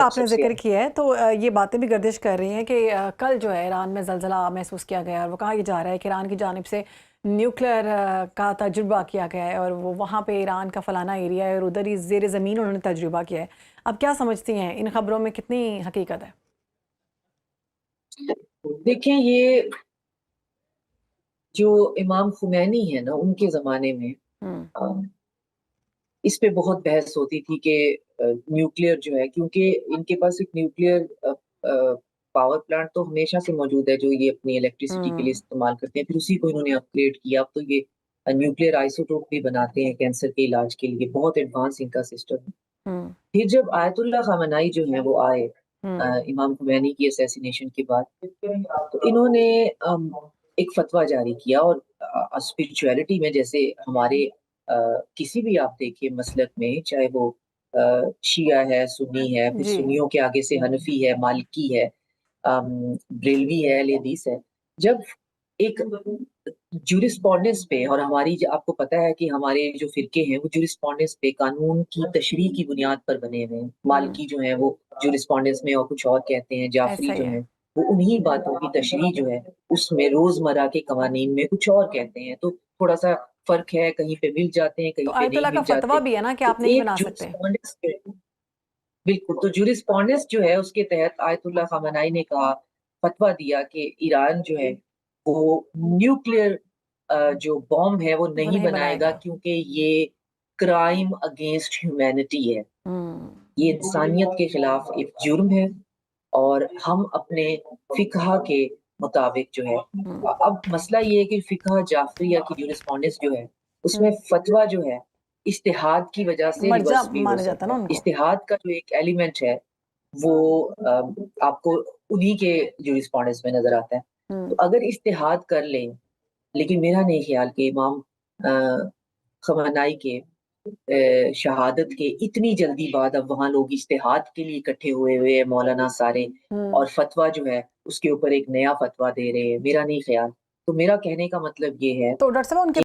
आपने जिक्र किया है तो ये बातें भी गर्दिश कर रही हैं कि कल जो है ईरान में ज़लज़ला महसूस किया गया है, और वो कहा जा रहा है कि ईरान की जानिब से न्यूक्लियर का तजुर्बा किया गया है, और वो वहाँ पे ईरान का फलाना एरिया है और उधर ही ज़ेर ज़मीन उन्होंने तजुर्बा किया है। अब क्या समझती हैं, इन खबरों में कितनी हकीकत है? देखें, ये जो इमाम खुमैनी है ना, उनके ज़माने में हम्म। अ, इस पे बहुत बहस होती थी कि न्यूक्लियर जो है, क्योंकि इनके पास एक न्यूक्लियर पावर प्लांट तो हमेशा से मौजूद है जो ये अपनी इलेक्ट्रिसिटी के लिए हम्म। इस्तेमाल करते हैं, फिर उसी को इन्होंने अपग्रेड किया। अब तो ये न्यूक्लियर आइसोटोप भी बनाते हैं कैंसर के इलाज के लिए, बहुत एडवांस इनका सिस्टम है। हम्म। फिर जब आयतुल्लाह खामनाई जो है वो आए हम्म। इमाम खुमैनी की असैसिनेशन के बाद, तो इन्होंने एक फतवा जारी किया। और स्पिरिचुअलिटी में जैसे हमारे किसी भी आप देखिए मसलक में, चाहे वो शिया है, सुन्नी है, फिर जी। सुन्नियों के आगे से हनफी है, मालिकी है, ब्रेलवी है, अहले हदीस है। जब एक जूरिस्पोंडेंस पे, और हमारी आपको पता है कि हमारे जो फिरके हैं वो जूरिस्पोंडेंस पे, कानून की तशरीह की बुनियाद पर बने हुए हैं। मालिकी जो है वो जूरिस्पोंडेंस में और कुछ और कहते हैं, जाफरी ऐसा ही जो है। है वो उन्हीं बातों की तशरीह जो है उसमें रोजमर्रा के कवानीन में कुछ और कहते हैं। तो थोड़ा सा फर्क है, कहीं पे मिल जाते हैं, तो कहीं पे नहीं आयतुल्लाह का मिल फतवा जाते। भी है ना कि तो आप नहीं एक बना सकते। जूरिस्पोंडेंस, बिल्कुल, तो जूरिस्पोंडेंस जो है उसके तहत आयतुल्लाह खामनाई ने कहा, फतवा दिया कि ईरान जो है वो न्यूक्लियर जो बॉम्ब है वो वो नहीं नहीं बनाएगा, बनाएगा। क्योंकि ये क्राइम अगेंस्ट ह्यूमैनिटी है, हम्म। ये इंसानियत के खिलाफ एक जुर्म है। और हम अपने फिकहा के मुताबिक जो है, हम्म। अब मसला ये है कि फिकहा जाफरिया की जूरिस्पोंडेंस जो है उसमें हम्म। फतवा जो है इज्तिहाद की वजह से मर्जा रिवर्स भी हो माना जाता सकता ना है। उनको। इज्तिहाद का जो एक एलिमेंट है वो आपको उन्हीं के जूरिस्पोंडेंस में नजर आता है। तो हम्म। अगर इज्तिहाद कर लें, लेकिन मेरा नहीं ख्याल कि इमाम खमनाई के शहादत के इतनी जल्दी बाद अब वहां लोग इज्तिहाद के लिए इकट्ठे हुए हैं, मौलाना सारे, हम्म। और फतवा जो है उसके ऊपर एक नया फतवा दे रहे हैं, मेरा नहीं ख्याल। तो मेरा कहने का मतलब ये है तो डॉक्टर साहब उनके